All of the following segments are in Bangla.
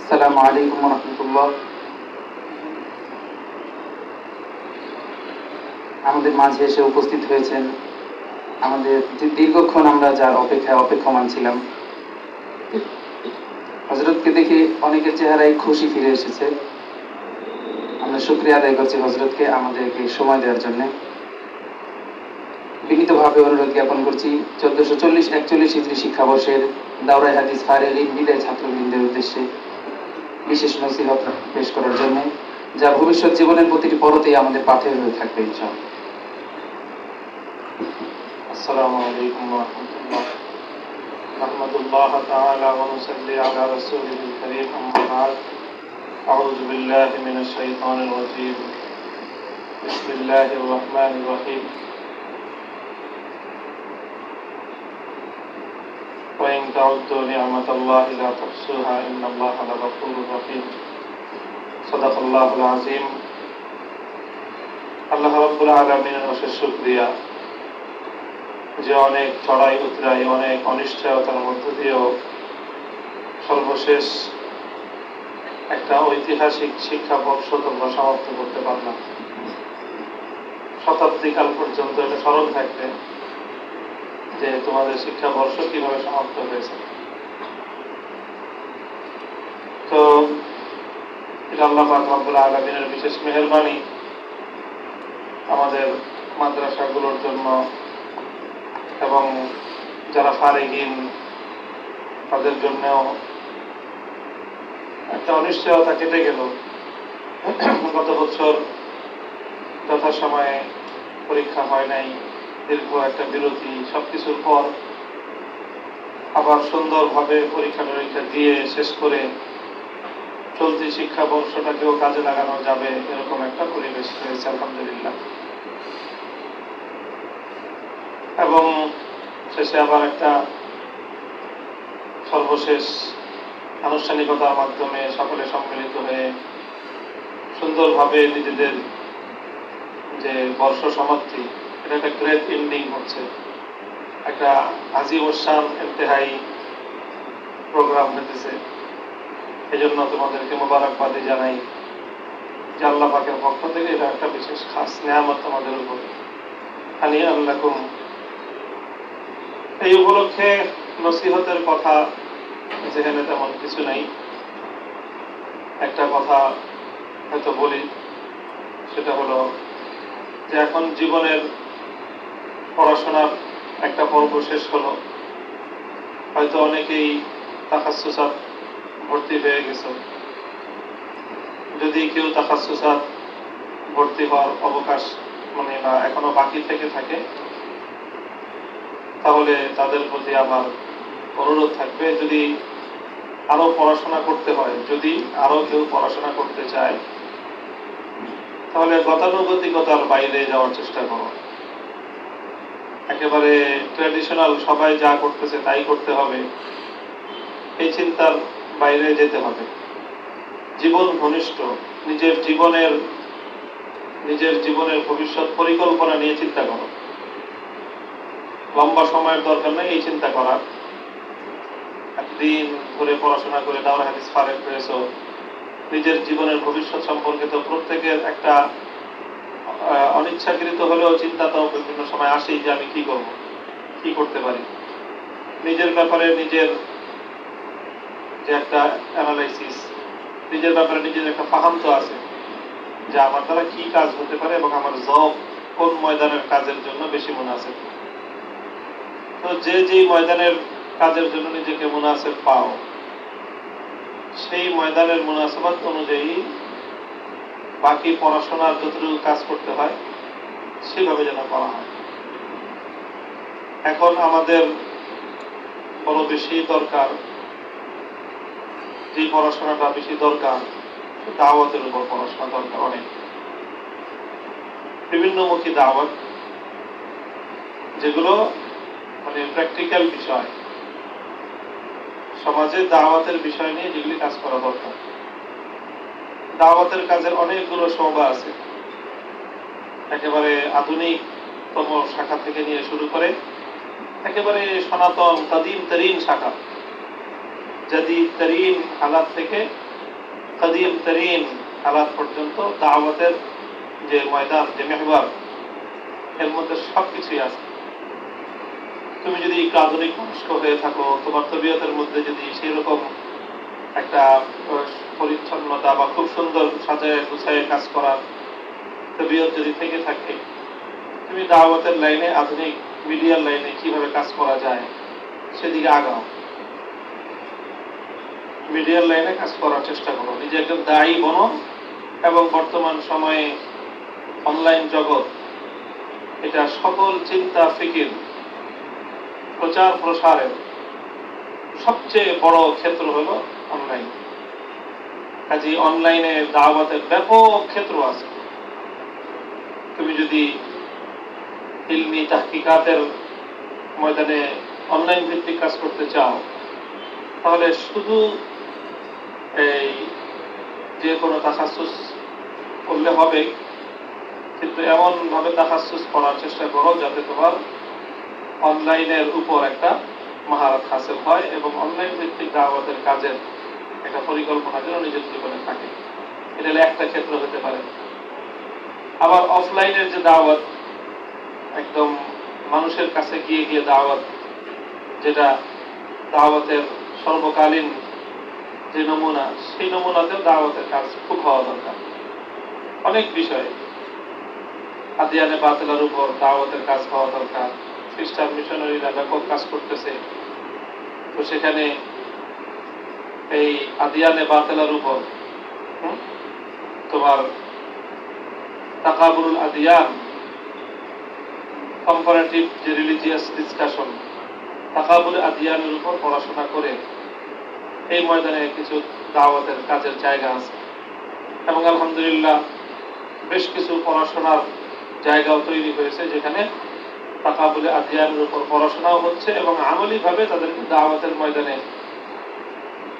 আসসালামু আলাইকুম ওয়া রাহমাতুল্লাহ। আমাদের মাঝে এসে উপস্থিত হয়েছেন আমাদের যে দীর্ঘক্ষণ আমরা যার অপেক্ষায় অপেক্ষমান ছিলাম, হযরতকে দেখে অনেকের চেহারায় খুশি ফিরে এসেছে। আমরা শুকরিয়া আদায় করছি হযরতকে আমাদেরকে সময় দেওয়ার জন্য। বিনীতভাবে অনুরোধ জ্ঞাপন করছি 1440-41 হিজরি শিক্ষাবর্ষের দাওরায়ে হাদিস ফারিগিন বিদায় ছাত্রবৃন্দের উদ্দেশ্যে বিশেষ নসিহত পেশ করার জন্য, যা ভবিষ্যৎ জীবনের প্রতিটি পরতেই আমাদের পাথেয় হয়ে থাকবে ইনশাআল্লাহ। السلام عليكم ورحمة الله. نحمد الله تعالى ونصلي على رسوله الكريم. أما بعد، أعوذ بالله من الشيطان الرجيم. بسم الله الرحمن الرحيم. وإن تعدوا نعمة الله لا تحصوها إن الله لغفور رحيم. صدق الله العظيم. আল্লাহ রাব্বুল আলামিনের অশেষ শুকরিয়া যে অনেক চড়াই উতরাই, অনেক অনিশ্চয়তার মধ্য দিয়েও সর্বশেষ একটা ঐতিহাসিক শিক্ষাবর্ষ তোমরা সমাপ্ত করতে পারলাম। শতাব্দীকাল পর্যন্ত এটা স্মরণ থাকবে যে তোমাদের শিক্ষাবর্ষ কিভাবে সমাপ্ত হয়েছে। তো এটা আল্লাহ পাক রব্বুল আলামিনের বিশেষ মেহেরবানি আমাদের মাদ্রাসাগুলোর জন্য এবং যারা ফারিগিন তাদের জন্যও একটা অনিশ্চয়তা কেটে গেল। গত বছর যথাসময়ে পরীক্ষা হয় নাই, দীর্ঘ একটা বিরতি, সবকিছুর পর আবার সুন্দরভাবে পরীক্ষা নিরীক্ষা দিয়ে শেষ করে চলতি শিক্ষাবর্ষটাকেও কাজে লাগানো যাবে এরকম একটা পরিবেশ হয়েছে আলহামদুলিল্লাহ। এবং শেষে আবার একটা সর্বশেষ আনুষ্ঠানিকতার মাধ্যমে সকলে সম্মিলিত হয়ে সুন্দরভাবে নিজেদের যে বর্ষ সমাপ্তি, এটা একটা গ্রেট এন্ডিং হচ্ছে, একটা আজিমুসান ইন্তেহাই প্রোগ্রাম হতেছে। এই জন্য তোমাদেরকে মোবারকবাদি জানাই যে আল্লাহ পাকের পক্ষ থেকে এটা একটা বিশেষ খাস নেয়ামত তোমাদের উপর। হানিয়ান লাকুম। এই উপলক্ষে নসিহতের কথা যেখানে তেমন কিছু নাই, একটা কথা হয়তো বলি, সেটা হলো যে এখন জীবনের পড়াশোনার একটা পর্ব শেষ হলো। হয়তো অনেকেই তাখাসসুসাত ভর্তি হয়ে গেছে। যদি কেউ তাখাসসুসাত ভর্তি হওয়ার অবকাশ বা এখনো বাকি থেকে থাকে, তাহলে তাদের প্রতি আমার অনুরোধ থাকবে, যদি আরো পড়াশোনা করতে হয়, যদি আরো কেউ পড়াশোনা করতে চায়, তাহলে গতানুগতিকতার বাইরে যাওয়ার চেষ্টা করো। একেবারে ট্র্যাডিশনাল সবাই যা করতেছে তাই করতে হবে, এই চিন্তার বাইরে যেতে হবে। জীবন ঘনিষ্ঠ, নিজের জীবনের ভবিষ্যৎ পরিকল্পনা নিয়ে চিন্তা করো। লম্বা সময়ের দরকার নেই এই চিন্তা করার। একদিন ধরে পড়াশোনা করে দাওরায়ে হাদিস ফারিগ হয়েছো, নিজের জীবনের ভবিষ্যৎ সম্পর্কে তো প্রত্যেকের একটা অনিচ্ছাকৃত হলেও চিন্তা তো বিভিন্ন সময় আসেই যে আমি কি করব, কি করতে পারি। নিজের ব্যাপারে নিজের যে একটা অ্যানালাইসিস, নিজের ব্যাপারে নিজের একটা ফাহাম তো আছে যে আমার দ্বারা কি কাজ হতে পারে এবং আমার জব কোন ময়দানের কাজের জন্য বেশি মুনাসিব। তো যে ময়দানের কাজের জন্য নিজেকে মুনাসিব পাও, সেই ময়দানের মুনাসিবাত অনুযায়ী বাকি পড়াশোনার যতটুকু কাজ করতে হয় সেভাবে যেন করা হয়। এখন আমাদের বড় বেশি দরকার, যে পড়াশোনাটা বেশি দরকার, দাওয়াতের উপর পড়াশোনা দরকার অনেক। বিভিন্নমুখী দাওয়াত, যেগুলো প্র্যাকটিক্যাল বিষয়, সমাজে দাওয়াতের বিষয় নিয়ে যেগুলি কাজ করা দরকার। দাওয়াতের কাজের অনেকগুলো শোভা আছে, একেবারে আধুনিকতম শাখা থেকে নিয়ে শুরু করে একেবারে সনাতন কাদিম তরিন শাখা, জাদিদ তরিন হালাত থেকে কাদিম তরিন হালাত পর্যন্ত দাওয়াতের যে ময়দান, যে মেহবার, এর মধ্যে সবকিছুই আছে। তুমি যদি একটু আধুনিক মনস্ক হয়ে থাকো, তোমার তবিয়তের মধ্যে যদি সেই রকম একটা পরিচ্ছন্নতা বা খুব সুন্দর সাজায় গুছায় কাজ করার তবিয়ত যদি থেকে থাকে, তুমি দাওয়াতের লাইনে, আধুনিক মিডিয়ার লাইনে কিভাবে কাজ করা যায় সেদিকে আগাও। মিডিয়ার লাইনে কাজ করার চেষ্টা করো, নিজে একজন দায়ী বনো। এবং বর্তমান সময়ে অনলাইন জগৎ, এটা সকল চিন্তা ফিকির প্রচার প্রসারের সবচেয়ে বড় ক্ষেত্র হলো অনলাইন। কাজে অনলাইনে দাওয়াতের ব্যাপক ক্ষেত্র আছে। তুমি যদি ইলমি তাহকিকাতের ময়দানে অনলাইন ভিত্তিক কাজ করতে চাও, তাহলে শুধু এই যে কোনো তাখাসুস করলে হবে, কিন্তু এমন ভাবে তাখাসুস করার চেষ্টা করো যাতে তোমার অনলাইনের উপর একটা মহারত হাসিল হয় এবং অনলাইন ভিত্তিক দাওয়াতের কাজের একটা পরিকল্পনা যেন নিজের জীবনে থাকে। এটা একটা ক্ষেত্র হতে পারে। আবার অফলাইনের যে দাওয়াত, একদম মানুষের কাছে গিয়ে গিয়ে দাওয়াত, যেটা দাওয়াতের সর্বকালীন যে নমুনা, সেই নমুনাতেও দাওয়াতের কাজ খুব হওয়া দরকার। অনেক বিষয়, আদিয়ানে বাতিলার উপর দাওয়াতের কাজ হওয়া দরকার। খ্রিস্টান মিশনারিরা ব্যাপক কাজ করতেছে, তো সেখানে এই আদিয়ানে বাতিলার উপর তোমার তাকাবুরুল আদিয়ান, কম্পারেটিভ যে রিলিজিয়াস ডিসকাশন, তাকাবুল আদিয়ানের উপর পড়াশোনা করে এই ময়দানে কিছু দাওয়াতের কাজের জায়গা আছে। এবং আলহামদুলিল্লাহ বেশ কিছু পড়াশোনার জায়গাও তৈরি হয়েছে, যেখানে তাকাবুল আদিয়ানের উপর পড়াশোনাও হচ্ছে এবং আমলিভাবে তাদেরকে দাওয়াতের ময়দানে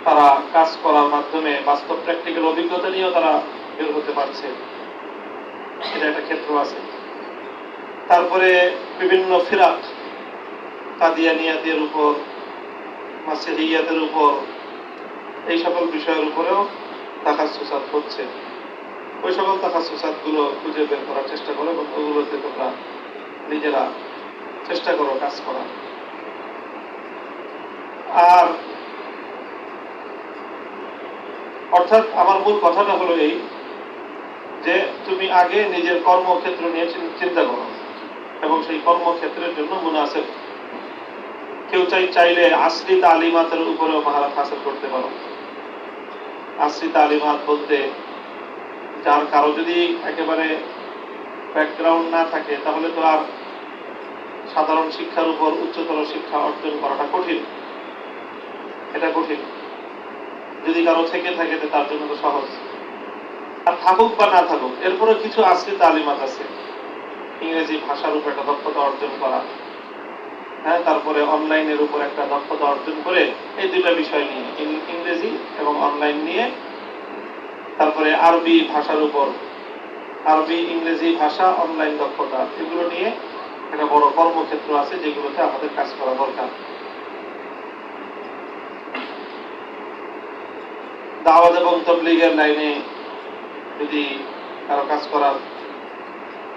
তারা কাজ করার মাধ্যমে বাস্তব প্র্যাকটিক্যাল অভিজ্ঞতা নিয়েও তারা বের হতে পারছে। এটা একটা ক্ষেত্র আছে। তারপরে বিভিন্ন ফিরাক, কাদিয়ানিয়াতের উপর, মাসিহিয়াতের উপর, এই সকল বিষয়ের উপরেও তাখাসুসাত হচ্ছে। ওই সকল তাখাসুসাত গুলো খুঁজে বের করার চেষ্টা করো এবং ওগুলোতে তোমরা নিজেরা চেষ্টা করো কাজ করার। আর অর্থাৎ আমার মূল কথাটা হলো এই যে তুমি আগে নিজের কর্মক্ষেত্র নিয়ে চিন্তা করো এবং সেই কর্মক্ষেত্রের জন্য মুনাসিব। কেউ চাইলে আসরি তালিমাতের উপরেও মহারত হাসিল করতে পারো। আসরি তালিমাত বলতে, যার কারো যদি একেবারে ব্যাকগ্রাউন্ড না থাকে, তাহলে তো আর সাধারণ শিক্ষার উপর উচ্চতর শিক্ষা অর্জন করাটা কঠিন। এটা কঠিন। যদি কারো থেকে থাকে তার জন্য তো সহজ। আর থাকুক বা না থাকুক, এরপরে কিছু আসরি তালিমাত আছে। ইংরেজি ভাষার উপর একটা দক্ষতা অর্জন করা, হ্যাঁ, তারপরে অনলাইনের উপর একটা দক্ষতা অর্জন করে, এই দুইটা বিষয় নিয়ে, ইংরেজি এবং অনলাইন নিয়ে, তারপরে আরবি ভাষার উপর, আরবি ইংরেজি ভাষা, অনলাইন দক্ষতা, এগুলো নিয়ে একটা বড় কর্মক্ষেত্র আছে যেগুলোতে আমাদের কাজ করা দরকার। দাওয়াত এবং তাবলীগের লাইনে যদি কারো কাজ করার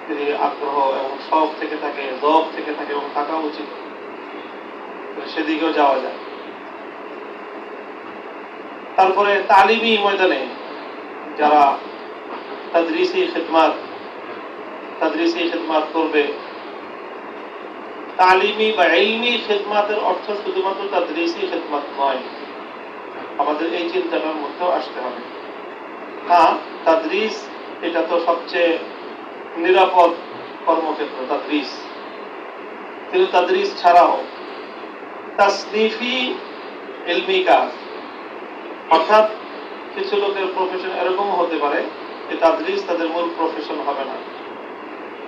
যদি আগ্রহ এবং শখ থেকে থাকে, জব থেকে থাকে এবং থাকা উচিত, সেদিকেও যাওয়া যায়। তারপরে তালিমি ময়দানে যারা তাদরিসি খিদমাত করবে, তালিমি বা ইলমি খিদমাতের অর্থ শুধুমাত্র তাদরিসি খিদমাত নয়, আমাদের এই চিন্তাটার মধ্যেও আসতে হবে। হ্যাঁ, তাদরিস এটা তো সবচেয়ে নিরাপদ কর্মক্ষেত্র, তাদরিস। কিন্তু তাদরিস ছাড়াও তাসনিফি ইলমি কাজ, অর্থাৎ কিছু লোকের প্রফেশন এরকম হতে পারে যে তাদরিস তাদের মূল প্রফেশন হবে না,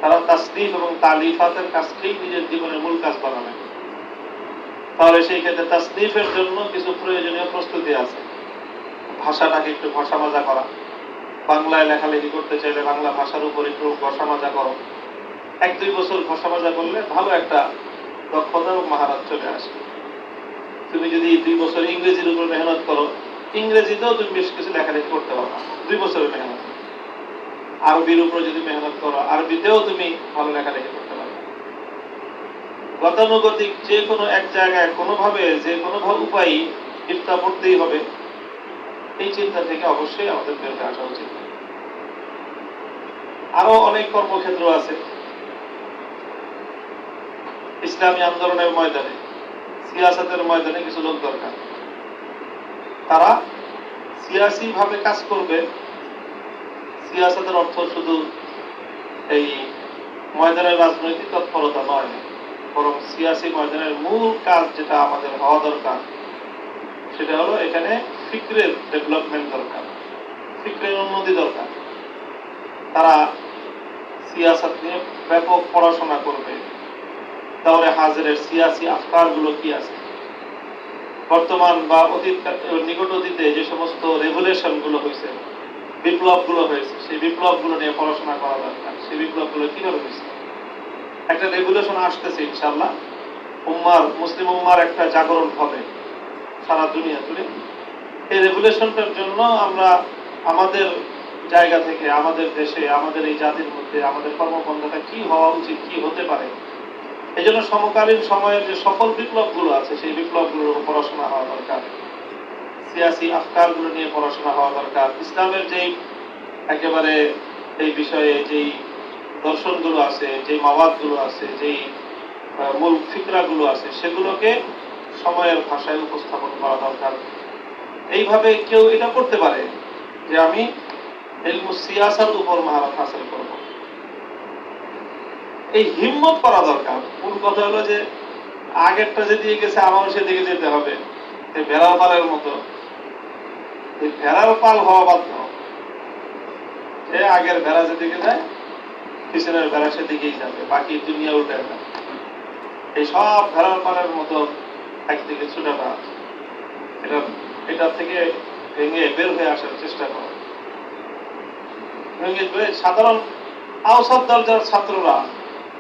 তারা তাসনিফ এবং তালিফাতের কাজকেই নিজের জীবনের মূল কাজ বানাবে। তাহলে সেই ক্ষেত্রে তাসনিফের জন্য কিছু প্রয়োজনীয় প্রস্তুতি আছে। ভাষাটাকে একটু ঘষা মাজা করা, বাংলায় লেখালেখি করতে চাইলে বাংলা ভাষার উপর একটু ঘষা মাজা করো। 1-2 বছর ঘষা মাজা করলে ভালো একটা দক্ষতা এবং মহারত চলে আসে। তুমি যদি 2 বছর ইংরেজির উপর মেহনত করো, ইংরেজিতেও তুমি বেশ কিছু লেখালেখি করতে পারো 2 বছরের মেহনত। আরবির উপরে যদি মেহনত করো, আরবিতেও তুমি ভালো লেখালেখি করতে পারো। গতানুগতিক যে কোনো এক জায়গায় কোনোভাবে যে কোনোভাবে উপায় ইফতা পড়তেই হবে, এই চিন্তা থেকে অবশ্যই আমাদের বের হয়ে আসা উচিত। আরো অনেক কর্মক্ষেত্র আছে ইসলামী আন্দোলনের ময়দানে, সিয়াসতের ময়দানে কিছু লোক দরকার। তারা সিয়াসি ভাবে কাজ করবে। সিয়াসতের অর্থ শুধু এই ময়দানের রাজনৈতিক তৎপরতা নয়, বরং সিয়াসি ময়দানের মূল কাজ যেটা আমাদের হওয়া দরকার সেটা হলো এখানে ফিকরের ডেভেলপমেন্ট দরকার, ফিকরের উন্নতি দরকার। তারা সিয়াসত নিয়ে ব্যাপক পড়াশোনা করবে। তাহলে হাজিরের সিয়াসি আফকার গুলো কি আছে, বর্তমান বা নিকট অতীতে যে সমস্ত রেভুলেশন গুলো হয়েছে, বিপ্লব গুলো হয়েছে, সেই বিপ্লব গুলো নিয়ে পড়াশোনা করা দরকার। সেই বিপ্লব গুলো কিভাবে হয়েছে? একটা রেভুলেশন আসতেছে ইনশাআল্লাহ, মুসলিম উম্মার একটা জাগরণ হবে সারা দুনিয়া জুড়ে। এই রেভুলেশনটার জন্য আমরা আমাদের জায়গা থেকে, আমাদের দেশে, আমাদের এই জাতির মধ্যে আমাদের কর্মপন্থাটা কি হওয়া উচিত, কি হতে পারে, এই জন্য সমকালীন সময়ের যে সকল বিপ্লবগুলো আছে সেই বিপ্লবগুলোর উপর পড়াশোনা হওয়া দরকার। সিয়াসি আফকারগুলো নিয়ে পড়াশোনা হওয়া দরকার। ইসলামের যেই একেবারে এই বিষয়ে যেই দর্শনগুলো আছে, যেই মাওয়াদগুলো আছে, যেই মূল ফিকরাগুলো আছে, সেগুলোকে সময়ের ভাষায় উপস্থাপন করা দরকার। এইভাবে কেউ এটা করতে পারে যে আমি ইলমুস সিয়াসার উপর মহারত হাসিল করব, এই হিম্মত করা দরকার। মূল কথা হলো যে আগেরটা যেদিকে গেছে আমারও সেদিকে যেতে হবে। এই ভেড়ার পালের মতো, এই ভেড়ার পাল হওয়া বাধ্য। যে আগের ভেড়া যেদিকে যায় পিছনের ভেড়া সেদিকেই যাবে, বাকি দুনিয়া উল্টে যাবে। এই সব ভেড়ার পালের মতো একদিকে ছুটাটা, এটা থেকে ভেঙে বের হয়ে আসার চেষ্টা করো। ভেঙে সাধারণ আওসাদ দরজার ছাত্ররা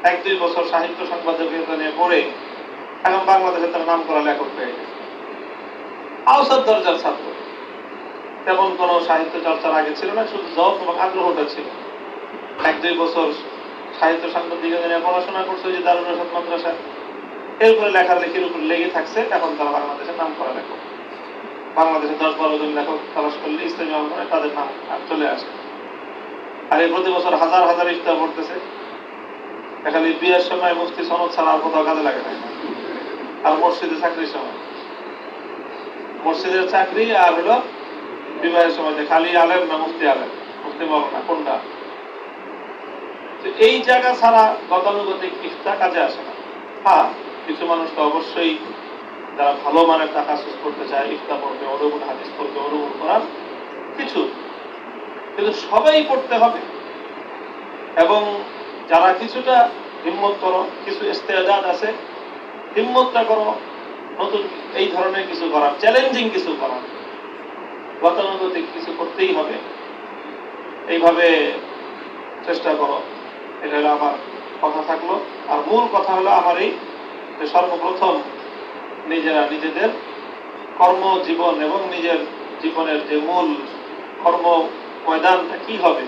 1-2 বছর সাহিত্য সংবাদকতা নিয়ে পড়ে এখন বাংলাদেশে তার নাম করা লেখক হয়ে গেছে। আওসাদ দরজার ছাত্র, তেমন কোন সাহিত্য চর্চার আগে ছিল না, শুধু জব এবং আগ্রহটা ছিল। 1-2 বছর সাহিত্য সাংবাদিকতা নিয়ে পড়াশোনা করছে যে দারুল রশাদ মাদ্রাসা, এরপরে লেখালেখির উপর লেগে থাকছে। এখন তারা বাংলাদেশের নাম করা লেখক। বাংলাদেশে 10-12 জন লেখক তালাশ করলে ইসলামী আন্দোলনে তাদের নাম চলে আসে। আর এই প্রতি বছর হাজার হাজার ইফতার পড়তেছে। এখানে বিয়ের সময় মুফতি সনদ ছাড়া আর কোথাও কাজে লাগে না। আর মসজিদে চাকরির সময়, মসজিদের চাকরি আর হলো বিবাহের সময় যে খালি আলেম না মুফতি আলেম, মুফতি মৌলানা কোনটা। এই জায়গা ছাড়া গতানুগতিক ইফতা কাজে আসে না। হ্যাঁ, কিছু মানুষ তো অবশ্যই যারা ভালো মানের টাকা সুস করতে চায় ইফতা পড়বে, ওরুল হাদিস পড়বে, ওরুল কোরআন কিছু, কিন্তু সবাই পড়তে হবে। এবং যারা কিছুটা হিম্মত করো, কিছু ইস্তেদাদ আছে, হিম্মতটা করো নতুন এই ধরনের কিছু করার, চ্যালেঞ্জিং কিছু করার, গতানুগতিক কিছু করতেই হবে। এইভাবে চেষ্টা করো। এটা হলো আমার কথা থাকলো। আর মূল কথা হলো আমার এই যে সর্বপ্রথম নিজেরা নিজেদের কর্মজীবন এবং নিজের জীবনের যে মূল কর্ম ময়দানটা কি হবে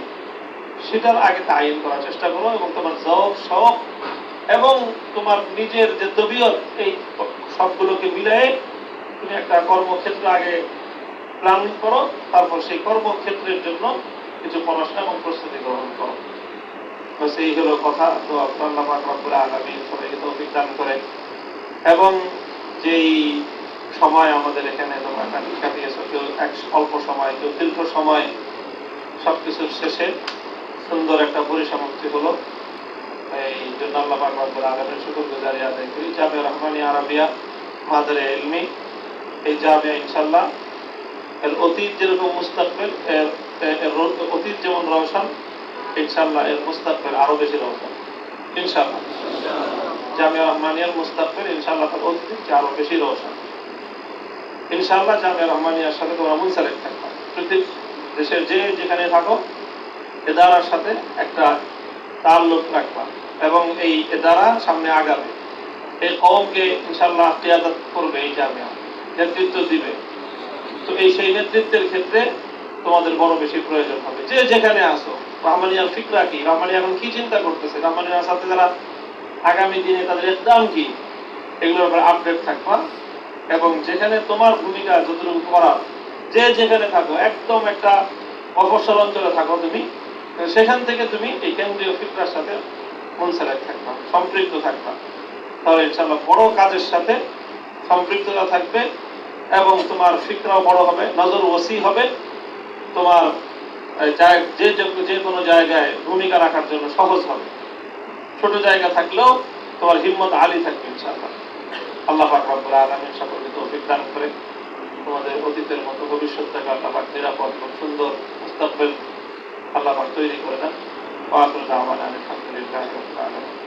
সেটার আগে তাইন করার চেষ্টা করো। এবং তোমার জব শখ এবং তোমার নিজের যে তবিয়ত, এই সবগুলোকে মিলিয়ে তুমি একটা কর্মক্ষেত্র আগে প্ল্যান করো। তারপর সেই কর্মক্ষেত্রের জন্য কিছু পড়াশোনা এবং প্রস্তুতি গ্রহণ করো। তো সেই হলো কথা। তো আল্লাহ পাক রব্বুল আলামিন সবাইকে তৌফিক দান করে। এবং যেই সময় আমাদের এখানে তোমরা কাটিয়েছ, কেউ অল্প সময়, কেউ দীর্ঘ সময়, সবকিছুর শেষে সুন্দর একটা পরিসমাপ্তি হলো। এই জন্য আল্লাহ পাক রব্বুল আলামিনের শুকরগুজারি আদায় করি। জামিয়া রহমানিয়া আরাবিয়া মাদারে ইলমি, এই জামিয়া ইনশাআল্লাহ এর অতীত যেরকম মুস্তাকবিল, এর অতীত যেমন রওশন, ইনশাআল্লাহ এর মুস্তাকবিল আরো বেশি রওশন ইনশাআল্লাহ। জামিয়া রহমানিয়ার মুস্তাকবিল ইনশাআল্লাহ তার অতীত আরো বেশি রওশন ইনশাআল্লাহ। জামিয়া রহমানিয়ার সাথে তোমরা মুনসালিক থাকবা। পৃথিবীর দেশের যেখানে থাকো এদারার সাথে একটা তাল্লুক রাখবা এবং এই এদারা সামনে আগাবে। এই কওমকে ইনশাআল্লাহ কিয়াদত করবে, এই জামিয়া নেতৃত্ব দিবে। তো সেই নেতৃত্বের ক্ষেত্রে তোমাদের বড় বেশি প্রয়োজন হবে। যে যেখানে আসো, রহমানিয়ার ফিকরা কি, রহমানিয়া এখন কি চিন্তা করতেছে, রহমানিয়ার সাথে যারা আগামী দিনে তাদের একদম কি, এগুলোর ব্যাপারে আপডেট থাকবা। এবং যেখানে তোমার ভূমিকা যতটুকু করার, যে যেখানে থাকো, একদম একটা মফস্বল অঞ্চলে থাকো তুমি, সেখান থেকে তুমি এই কেন্দ্রীয় ফিকরার সাথে মুনসালিক থাকবা, সম্পৃক্ত থাকবা। তাহলে ইনশাআল্লাহ বড় কাজের সাথে সম্পৃক্ততা থাকবে এবং তোমার ফিকরাও বড় হবে, নজর ওসি হবে, তোমার যে কোনো জায়গায় ভূমিকা রাখার জন্য সহজ হবে। ছোট জায়গা থাকলেও তোমার হিম্মত আলী থাকবে ইনশাআল্লাহ। আল্লাহ পাক রব্বুল আলামিন সকলকে তৌফিক দান করে তোমাদের অতীতের মতো ভবিষ্যৎটাকে আল্লাহ পাক নিরাপদ এবং সুন্দর মুস্তাকবিল আল্লাহ পাক তৈরি করে দেন। ওয়া আখিরু দাওয়ানা আলহামদুলিল্লাহি রাব্বিল আলামিন।